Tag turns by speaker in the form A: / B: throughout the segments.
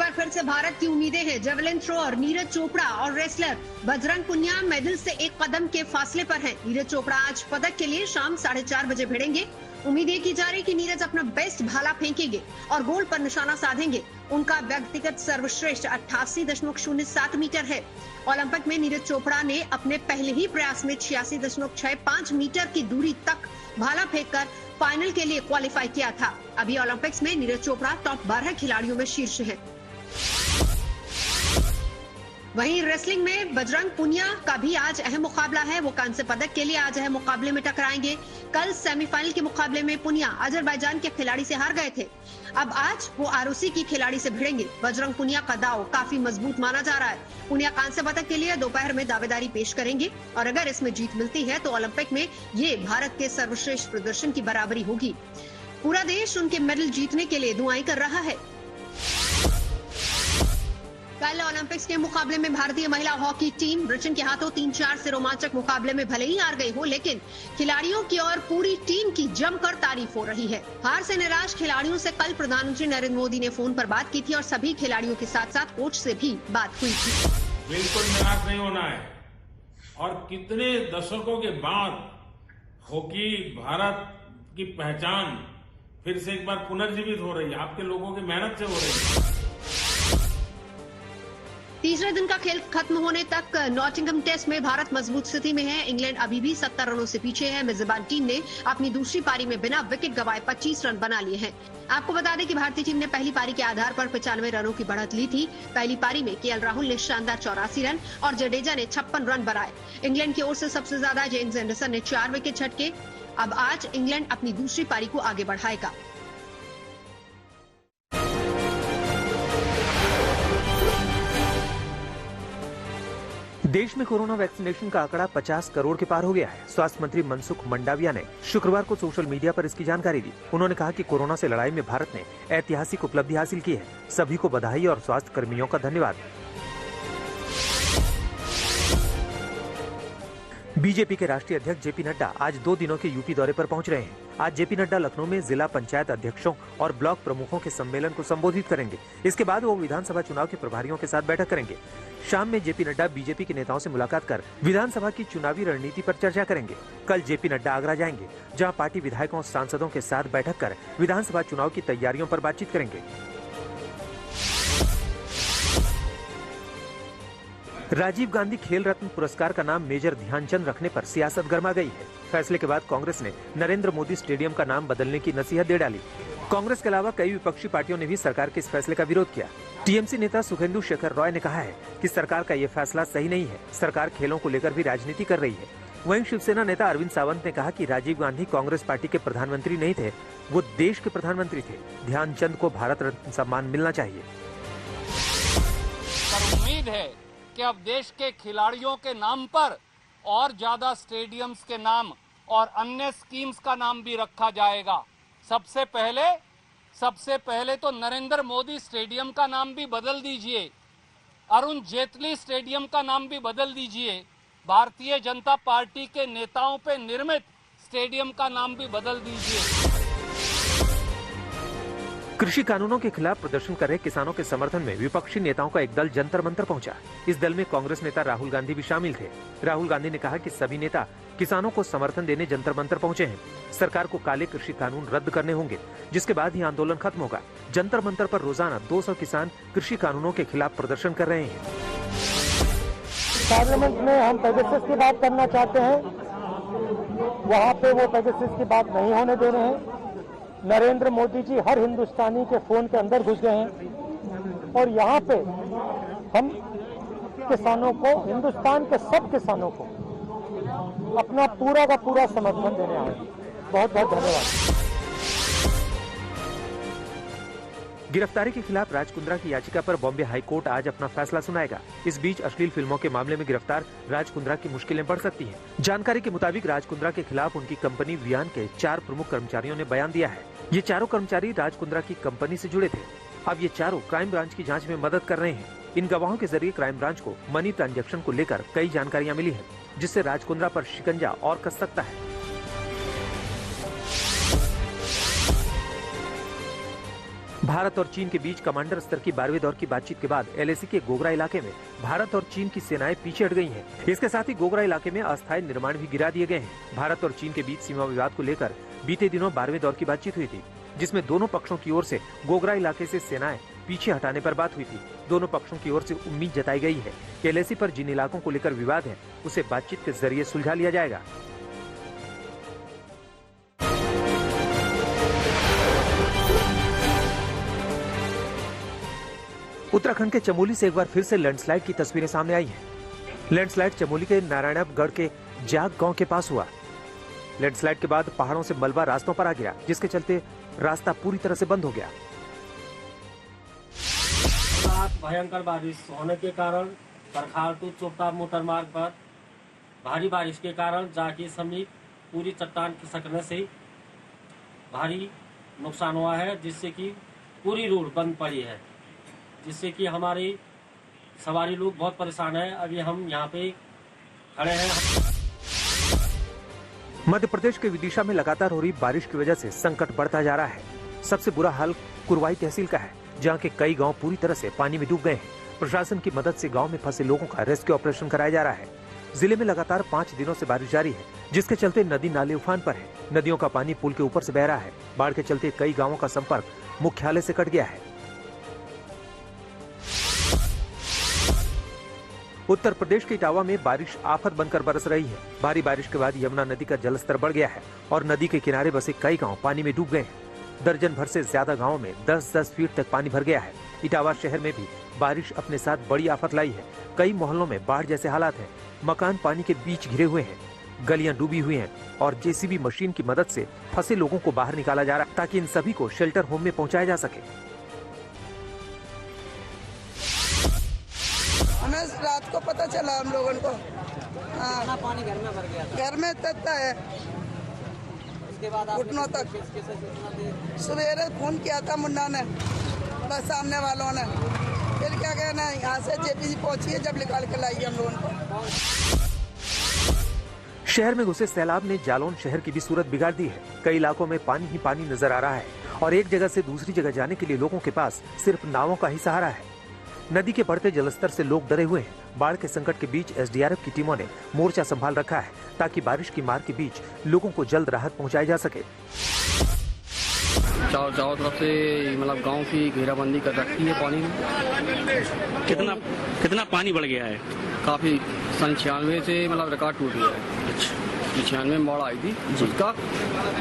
A: बार फिर से भारत की उम्मीदें हैं। जेवलिन थ्रोअर नीरज चोपड़ा और रेसलर बजरंग पुनिया मेडल से एक कदम के फासले पर हैं। नीरज चोपड़ा आज पदक के लिए शाम 4:30 बजे भिड़ेंगे। उम्मीद ये की जा रही कि नीरज अपना बेस्ट भाला फेंकेंगे और गोल पर निशाना साधेंगे। उनका व्यक्तिगत सर्वश्रेष्ठ 88.07 मीटर है। ओलंपिक में नीरज चोपड़ा ने अपने पहले ही प्रयास में 86.65 मीटर की दूरी तक भाला फेंककर फाइनल के लिए क्वालिफाई किया था। अभी ओलंपिक्स में नीरज चोपड़ा टॉप 12 खिलाड़ियों में शीर्ष है। वहीं रेसलिंग में बजरंग पुनिया का भी आज अहम मुकाबला है। वो कांस्य पदक के लिए आज अहम मुकाबले में टकराएंगे। कल सेमीफाइनल के मुकाबले में पुनिया अजरबैजान के खिलाड़ी से हार गए थे। अब आज वो आरओसी की खिलाड़ी से भिड़ेंगे। बजरंग पुनिया का दांव काफी मजबूत माना जा रहा है। पुनिया कांस्य पदक के लिए दोपहर में दावेदारी पेश करेंगे और अगर इसमें जीत मिलती है तो ओलंपिक में ये भारत के सर्वश्रेष्ठ प्रदर्शन की बराबरी होगी। पूरा देश उनके मेडल जीतने के लिए दुआएं कर रहा है। कल ओलंपिक्स के मुकाबले में भारतीय महिला हॉकी टीम ब्रिटेन के हाथों 3-4 से रोमांचक मुकाबले में भले ही हार गई हो, लेकिन खिलाड़ियों की और पूरी टीम की जमकर तारीफ हो रही है। हार से निराश खिलाड़ियों से कल प्रधानमंत्री नरेंद्र मोदी ने फोन पर बात की थी और सभी खिलाड़ियों के साथ साथ कोच से भी बात हुई थी।
B: बिल्कुल निराश नहीं होना है और कितने दशकों के बाद हॉकी भारत की पहचान फिर से एक बार पुनर्जीवित हो रही है। आपके लोगों की मेहनत से हो रही है।
A: तीसरे दिन का खेल खत्म होने तक नॉटिंघम टेस्ट में भारत मजबूत स्थिति में है। इंग्लैंड अभी भी 70 रनों से पीछे है। मेजबान टीम ने अपनी दूसरी पारी में बिना विकेट गंवाए 25 रन बना लिए हैं। आपको बता दें कि भारतीय टीम ने पहली पारी के आधार पर 95 रनों की बढ़त ली थी। पहली पारी में केएल राहुल ने शानदार 84 रन और जडेजा ने 56 रन बनाए। इंग्लैंड की ओर से सबसे ज्यादा जेम्स एंडरसन ने 4 विकेट झटके। अब आज इंग्लैंड अपनी दूसरी पारी को आगे बढ़ाएगा।
C: देश में कोरोना वैक्सीनेशन का आंकड़ा 50 करोड़ के पार हो गया है। स्वास्थ्य मंत्री मनसुख मंडाविया ने शुक्रवार को सोशल मीडिया पर इसकी जानकारी दी। उन्होंने कहा कि कोरोना से लड़ाई में भारत ने ऐतिहासिक उपलब्धि हासिल की है। सभी को बधाई और स्वास्थ्य कर्मियों का धन्यवाद। बीजेपी के राष्ट्रीय अध्यक्ष जेपी नड्डा आज 2 दिनों के यूपी दौरे पर पहुंच रहे हैं। आज जेपी नड्डा लखनऊ में जिला पंचायत अध्यक्षों और ब्लॉक प्रमुखों के सम्मेलन को संबोधित करेंगे। इसके बाद वो विधानसभा चुनाव के प्रभारियों के साथ बैठक करेंगे। शाम में जेपी नड्डा बीजेपी के नेताओं से मुलाकात कर विधानसभा की चुनावी रणनीति पर चर्चा करेंगे। कल जेपी नड्डा आगरा जाएंगे, जहां पार्टी विधायकों और सांसदों के साथ बैठक कर विधानसभा चुनाव की तैयारियों पर बातचीत करेंगे। राजीव गांधी खेल रत्न पुरस्कार का नाम मेजर ध्यानचंद रखने पर सियासत गर्मा गई है। फैसले के बाद कांग्रेस ने नरेंद्र मोदी स्टेडियम का नाम बदलने की नसीहत दे डाली। कांग्रेस के अलावा कई विपक्षी पार्टियों ने भी सरकार के इस फैसले का विरोध किया। टीएमसी नेता सुखेंदु शेखर रॉय ने कहा है कि सरकार का ये फैसला सही नहीं है। सरकार खेलों को लेकर भी राजनीति कर रही है। वहीं शिवसेना नेता अरविंद सावंत ने कहा कि राजीव गांधी कांग्रेस पार्टी के प्रधानमंत्री नहीं थे, वो देश के प्रधानमंत्री थे। ध्यानचंद को भारत रत्न सम्मान मिलना चाहिए।
D: उम्मीद है कि अब देश के खिलाड़ियों के नाम पर और ज्यादा स्टेडियम्स के नाम और अन्य स्कीम्स का नाम भी रखा जाएगा। सबसे पहले तो नरेंद्र मोदी स्टेडियम का नाम भी बदल दीजिए। अरुण जेटली स्टेडियम का नाम भी बदल दीजिए। भारतीय जनता पार्टी के नेताओं पे निर्मित स्टेडियम का नाम भी बदल दीजिए।
C: कृषि कानूनों के खिलाफ प्रदर्शन कर रहे किसानों के समर्थन में विपक्षी नेताओं का एक दल जंतर मंतर पहुंचा। इस दल में कांग्रेस नेता राहुल गांधी भी शामिल थे। राहुल गांधी ने कहा कि सभी नेता किसानों को समर्थन देने जंतर मंतर पहुंचे हैं। सरकार को काले कृषि कानून रद्द करने होंगे, जिसके बाद ही आंदोलन खत्म होगा। जंतर मंतर पर रोजाना 200 किसान कृषि कानूनों के खिलाफ प्रदर्शन कर रहे हैं।
E: पार्लियामेंट में हम पेगासस की बात करना चाहते हैं, वहाँ पे वो पेगासस की बात नहीं होने दे रहे हैं। नरेंद्र मोदी जी हर हिंदुस्तानी के फोन के अंदर घुस गए हैं और यहाँ पे हम किसानों को, हिंदुस्तान के सब किसानों को अपना पूरा का पूरा समर्थन देने आए। बहुत बहुत धन्यवाद।
C: गिरफ्तारी के खिलाफ राज कुंद्रा की याचिका पर बॉम्बे हाई कोर्ट आज अपना फैसला सुनाएगा। इस बीच अश्लील फिल्मों के मामले में गिरफ्तार राज कुंद्रा की मुश्किलें बढ़ सकती हैं। जानकारी के मुताबिक राज कुंद्रा के खिलाफ उनकी कंपनी वियान के 4 प्रमुख कर्मचारियों ने बयान दिया है। ये चारों कर्मचारी राज कुंद्रा की कंपनी से जुड़े थे। अब ये चारों क्राइम ब्रांच की जाँच में मदद कर रहे हैं। इन गवाहों के जरिए क्राइम ब्रांच को मनी ट्रांजैक्शन को लेकर कई जानकारियां मिली है, जिससे राज कुंद्रा पर शिकंजा और कस सकता है। भारत और चीन के बीच कमांडर स्तर की 12वें दौर की बातचीत के बाद LAC के गोगरा इलाके में भारत और चीन की सेनाएं पीछे हट गई हैं। इसके साथ ही गोगरा इलाके में अस्थायी निर्माण भी गिरा दिए गए हैं। भारत और चीन के बीच सीमा विवाद को लेकर बीते दिनों 12वें दौर की बातचीत हुई थी, जिसमें दोनों पक्षों की ओर से गोगरा इलाके से सेनाएं पीछे हटाने पर बात हुई थी। दोनों पक्षों की ओर से उम्मीद जताई गई है कि LAC पर जिन इलाकों को लेकर विवाद है उसे बातचीत के जरिए सुलझा लिया जाएगा। उत्तराखंड के चमोली से एक बार फिर से लैंडस्लाइड की तस्वीरें सामने आई हैं। लैंडस्लाइड चमोली के नारायणगढ़ के जाग गांव के पास हुआ। लैंडस्लाइड के बाद पहाड़ों से मलबा रास्तों पर आ गया, जिसके चलते रास्ता पूरी तरह से बंद हो गया।
F: भयंकर बारिश होने के कारण करखाल टू चोपता मोटर मार्ग पर भारी बारिश के कारण जाके समीप पूरी चट्टान खिसकने से भारी नुकसान हुआ है, जिससे कि पूरी रोड बंद पड़ी है, जिससे कि हमारी सवारी लोग बहुत परेशान है। अभी हम यहाँ पे खड़े हैं।
C: मध्य प्रदेश के विदिशा में लगातार हो रही बारिश की वजह से संकट बढ़ता जा रहा है। सबसे बुरा हाल कुरवाई तहसील का है, जहाँ के कई गांव पूरी तरह से पानी में डूब गए हैं। प्रशासन की मदद से गांव में फंसे लोगों का रेस्क्यू ऑपरेशन कराया जा रहा है। जिले में लगातार 5 दिनों से बारिश जारी है, जिसके चलते नदी नाले उफान पर है। नदियों का पानी पुल के ऊपर से बह रहा है। बाढ़ के चलते कई गाँवों का संपर्क मुख्यालय से कट गया है। उत्तर प्रदेश के इटावा में बारिश आफत बनकर बरस रही है। भारी बारिश के बाद यमुना नदी का जलस्तर बढ़ गया है और नदी के किनारे बसे कई गांव पानी में डूब गए हैं। दर्जन भर से ज्यादा गांवों में 10-10 फीट तक पानी भर गया है। इटावा शहर में भी बारिश अपने साथ बड़ी आफत लाई है। कई मोहल्लों में बाढ़ जैसे हालात हैं। मकान पानी के बीच घिरे हुए हैं, गलियां डूबी हुई हैं और JCB मशीन की मदद से फंसे लोगों को बाहर निकाला जा रहा है, ताकि इन सभी को शेल्टर होम में पहुँचाया जा सके।
G: हमें रात को पता चला हम लोगों को।
H: पानी घर में भर गया था।
G: घर में तक है,
H: उसके बाद
G: घुटनों तक। सवेरे फोन किया था मुन्ना ने, बस सामने वालों ने, फिर क्या कहना है यहाँ से JPG पहुंची है, जब निकाल के लाई हम लोगों को।
C: शहर में घुसे सैलाब ने जालौन शहर की भी सूरत बिगाड़ दी है। कई इलाकों में पानी ही पानी नजर आ रहा है और एक जगह से दूसरी जगह जाने के लिए लोगों के पास सिर्फ नावों का ही सहारा है। नदी के बढ़ते जलस्तर से लोग डरे हुए हैं। बाढ़ के संकट के बीच SDRF की टीमों ने मोर्चा संभाल रखा है, ताकि बारिश की मार के बीच लोगों को जल्द राहत पहुंचाई जा सके।
I: चारों तरफ से मतलब गांव की घेराबंदी कर रखी है पानी में।
J: कितना पानी बढ़ गया है?
I: काफी 96 से मतलब रिकॉर्ड टूट गया है। 96 में बाढ़ आई थी, उसका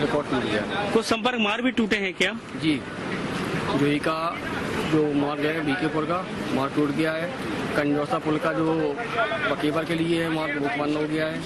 I: रिकॉर्ड टूट गया।
J: कुछ संपर्क मार्ग भी टूटे हैं क्या?
I: जी, जोई का जो मार्ग है बीकेपुर का मार्ग टूट गया है। कंजौसा पुल का जो बकेवर के लिए है मार्ग वो बंद हो गया है।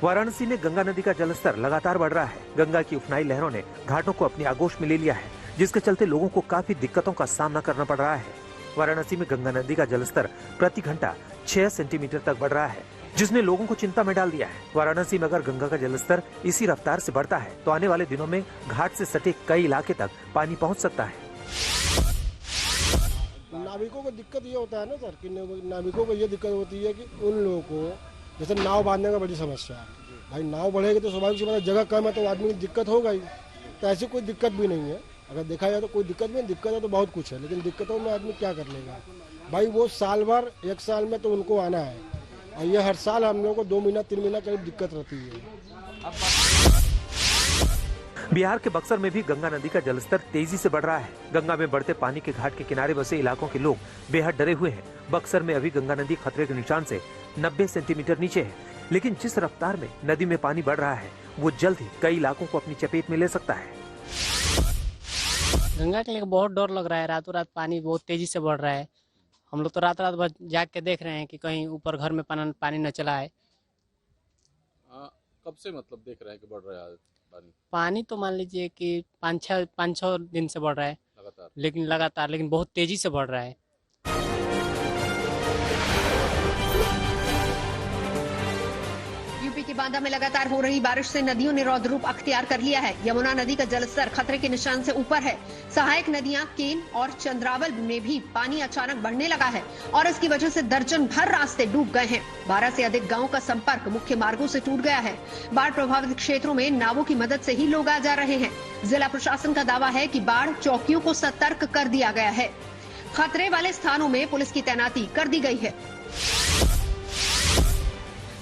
C: वाराणसी में गंगा नदी का जलस्तर लगातार बढ़ रहा है। गंगा की उफनाई लहरों ने घाटों को अपनी आगोश में ले लिया है, जिसके चलते लोगों को काफी दिक्कतों का सामना करना पड़ रहा है। वाराणसी में गंगा नदी का जलस्तर प्रति घंटा 6 सेंटीमीटर तक बढ़ रहा है, जिसने लोगों को चिंता में डाल दिया है। वाराणसी में अगर गंगा का जलस्तर इसी रफ्तार से बढ़ता है तो आने वाले दिनों में घाट से सटे कई इलाके तक पानी पहुंच सकता है।
E: नाविकों को दिक्कत ये होता है ना सर, कि नाविकों को ये दिक्कत होती है कि उन लोगों को जैसे नाव बांधने का बड़ी समस्या है। भाई नाव बढ़ेगी तो स्वाभाविक सी बात है, जगह कम है तो आदमी की दिक्कत होगा ही। तो ऐसी कोई दिक्कत भी नहीं है। अगर देखा जाए तो कोई दिक्कत नहीं, दिक्कत है तो बहुत कुछ है, लेकिन दिक्कतों में आदमी क्या कर लेगा। भाई वो साल भर 1 साल में तो उनको आना है, और ये हर साल हम लोगों को 2 महीना 3 महीना करीब दिक्कत रहती है।
C: बिहार के बक्सर में भी गंगा नदी का जलस्तर तेजी से बढ़ रहा है। गंगा में बढ़ते पानी के घाट के किनारे बसे इलाकों के लोग बेहद डरे हुए हैं। बक्सर में अभी गंगा नदी खतरे के निशान से 90 सेंटीमीटर नीचे है, लेकिन जिस रफ्तार में नदी में पानी बढ़ रहा है वो जल्द ही कई इलाकों को अपनी चपेट में ले सकता है।
H: गंगा के लिए बहुत डर लग रहा है। रातों रात पानी बहुत तेजी से बढ़ रहा है। हम लोग तो रात रात भर जाग के देख रहे हैं कि कहीं ऊपर घर में पानी न चला है।
K: कब से मतलब देख रहे हैं कि बढ़ रहा है
H: पानी? तो मान लीजिए कि 5-6 दिन से बढ़ रहा है लगातार, लेकिन बहुत तेजी से बढ़ रहा है।
A: यूपी के बांदा में लगातार हो रही बारिश से नदियों ने रौद्र रूप अख्तियार कर लिया है। यमुना नदी का जलस्तर खतरे के निशान से ऊपर है। सहायक नदियां केन और चंद्रावल में भी पानी अचानक बढ़ने लगा है और इसकी वजह से दर्जन भर रास्ते डूब गए हैं। 12 से अधिक गांवों का संपर्क मुख्य मार्गों से टूट गया है। बाढ़ प्रभावित क्षेत्रों में नावों की मदद से ही लोग आ जा रहे हैं। जिला प्रशासन का दावा है कि बाढ़ चौकियों को सतर्क कर दिया गया है। खतरे वाले स्थानों में पुलिस की तैनाती कर दी गई है।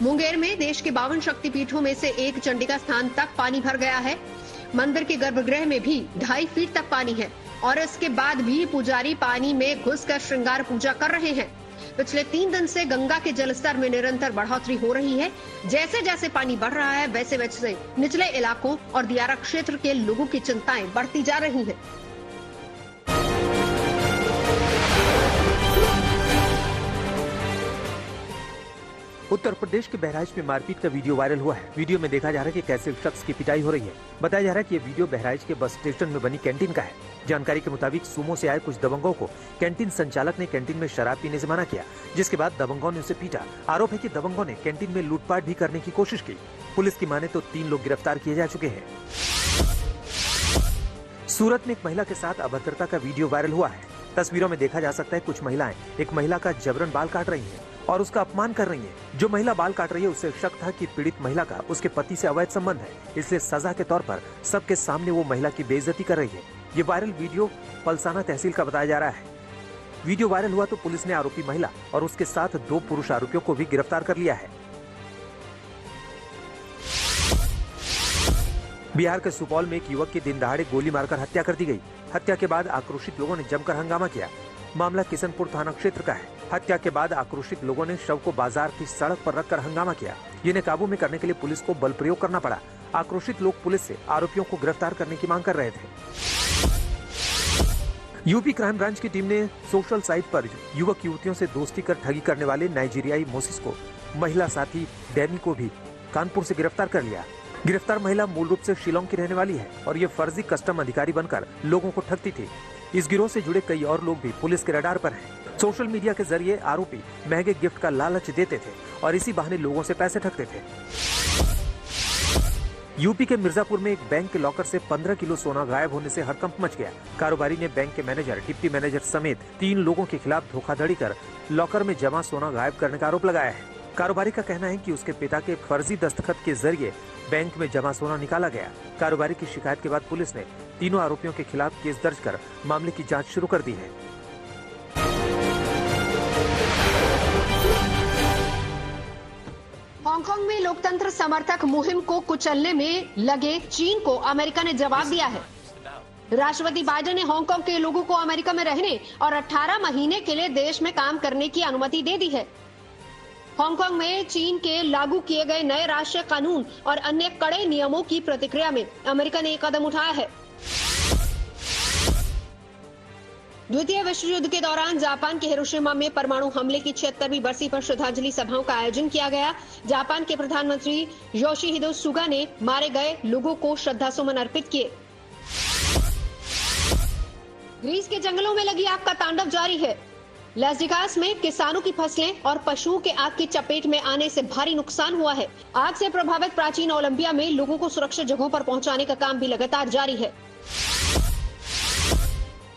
A: मुंगेर में देश के 52 शक्तिपीठों में से एक चंडिका स्थान तक पानी भर गया है। मंदिर के गर्भगृह में भी 2.5 फीट तक पानी है और इसके बाद भी पुजारी पानी में घुसकर श्रृंगार पूजा कर रहे हैं। पिछले 3 दिन से गंगा के जलस्तर में निरंतर बढ़ोतरी हो रही है। जैसे जैसे पानी बढ़ रहा है वैसे वैसे निचले इलाकों और दियारा क्षेत्र के लोगों की चिंताएं बढ़ती जा रही हैं।
C: उत्तर प्रदेश के बहराइच में मारपीट का वीडियो वायरल हुआ है। वीडियो में देखा जा रहा है कि कैसे शख्स की पिटाई हो रही है। बताया जा रहा है कि ये वीडियो बहराइच के बस स्टेशन में बनी कैंटीन का है। जानकारी के मुताबिक सुमो से आए कुछ दबंगों को कैंटीन संचालक ने कैंटीन में शराब पीने से मना किया, जिसके बाद दबंगों ने उसे पीटा। आरोप है कि दबंगों ने कैंटीन में लूटपाट भी करने की कोशिश की। पुलिस की माने तो 3 लोग गिरफ्तार किए जा चुके हैं। सूरत में एक महिला के साथ अभद्रता का वीडियो वायरल हुआ है। तस्वीरों में देखा जा सकता है कुछ महिलाएं एक महिला का जबरन बाल काट रही हैं और उसका अपमान कर रही हैं। जो महिला बाल काट रही है उससे शक था कि पीड़ित महिला का उसके पति से अवैध संबंध है, इसलिए सजा के तौर पर सबके सामने वो महिला की बेइज्जती कर रही है। ये वायरल वीडियो पलसाना तहसील का बताया जा रहा है। वीडियो वायरल हुआ तो पुलिस ने आरोपी महिला और उसके साथ 2 पुरुष आरोपियों को भी गिरफ्तार कर लिया है। बिहार के सुपौल में एक युवक की दिन दहाड़े गोली मारकर हत्या कर दी गई। हत्या के बाद आक्रोशित लोगों ने जमकर हंगामा किया। मामला किशनपुर थाना क्षेत्र का है। हत्या के बाद आक्रोशित लोगों ने शव को बाजार की सड़क पर रखकर हंगामा किया। जिन्हें काबू में करने के लिए पुलिस को बल प्रयोग करना पड़ा। आक्रोशित लोग पुलिस से आरोपियों को गिरफ्तार करने की मांग कर रहे थे। यूपी क्राइम ब्रांच की टीम ने सोशल साइट पर युवक युवतियों से दोस्ती कर ठगी करने वाले नाइजीरियाई मोसिस को महिला साथी डैनी को भी कानपुर से गिरफ्तार कर लिया। गिरफ्तार महिला मूल रूप से शिलोंग की रहने वाली है और ये फर्जी कस्टम अधिकारी बनकर लोगों को ठगती थी। इस गिरोह से जुड़े कई और लोग भी पुलिस के रडार पर हैं। सोशल मीडिया के जरिए आरोपी महंगे गिफ्ट का लालच देते थे और इसी बहाने लोगों से पैसे ठगते थे। यूपी के मिर्जापुर में एक बैंक के लॉकर से 15 किलो सोना गायब होने से हड़कंप मच गया। कारोबारी ने बैंक के मैनेजर, डिप्टी मैनेजर समेत 3 लोगों के खिलाफ धोखाधड़ी कर लॉकर में जमा सोना गायब करने का आरोप लगाया है। कारोबारी का कहना है कि उसके पिता के फर्जी दस्तखत के जरिए बैंक में जमा सोना निकाला गया। कारोबारी की शिकायत के बाद पुलिस ने तीनों आरोपियों के खिलाफ केस दर्ज कर मामले की जांच शुरू कर दी है।
A: हांगकांग में लोकतंत्र समर्थक मुहिम को कुचलने में लगे चीन को अमेरिका ने जवाब दिया है। राष्ट्रपति बाइडेन ने हांगकांग के लोगों को अमेरिका में रहने और 18 महीने के लिए देश में काम करने की अनुमति दे दी है। हांगकांग में चीन के लागू किए गए नए राष्ट्रीय कानून और अन्य कड़े नियमों की प्रतिक्रिया में अमेरिका ने एक कदम उठाया है। द्वितीय विश्व युद्ध के दौरान जापान के हिरोशिमा में परमाणु हमले की 76वीं बरसी पर श्रद्धांजलि सभाओं का आयोजन किया गया। जापान के प्रधानमंत्री योशिहिदे सुगा ने मारे गए लोगों को श्रद्धासुमन अर्पित किए। ग्रीस के जंगलों में लगी आग का तांडव जारी है। लास वेगास में किसानों की फसलें और पशुओं के आग की चपेट में आने से भारी नुकसान हुआ है। आग से प्रभावित प्राचीन ओलंपिया में लोगों को सुरक्षित जगहों पर पहुंचाने का काम भी लगातार जारी है।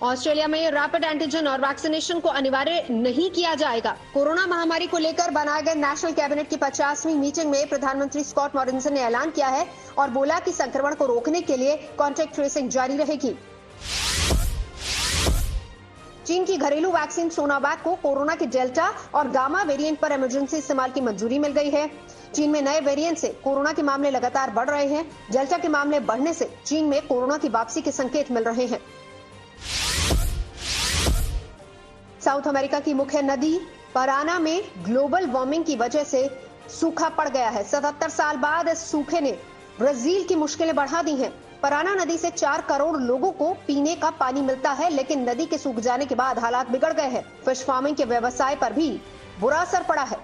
A: ऑस्ट्रेलिया में रैपिड एंटीजन और वैक्सीनेशन को अनिवार्य नहीं किया जाएगा। कोरोना महामारी को लेकर बनाए गए नेशनल कैबिनेट की 50वीं मीटिंग में प्रधानमंत्री स्कॉट मॉरिसन ने ऐलान किया है और बोला कि संक्रमण को रोकने के लिए कॉन्टैक्ट ट्रेसिंग जारी रहेगी। चीन की घरेलू वैक्सीन सोनावैक को कोरोना के डेल्टा और गामा वेरिएंट पर इमरजेंसी इस्तेमाल की मंजूरी मिल गई है। चीन में नए वेरिएंट से कोरोना के मामले लगातार बढ़ रहे हैं। डेल्टा के मामले बढ़ने से चीन में कोरोना की वापसी के संकेत मिल रहे हैं। साउथ अमेरिका की मुख्य नदी पराना में ग्लोबल वार्मिंग की वजह से सूखा पड़ गया है। 77 साल बाद इस सूखे ने ब्राजील की मुश्किलें बढ़ा दी हैं। पराना नदी से 4 करोड़ लोगों को पीने का पानी मिलता है, लेकिन नदी के सूख जाने के बाद हालात बिगड़ गए हैं। फिश फार्मिंग के व्यवसाय पर भी बुरा असर पड़ा है।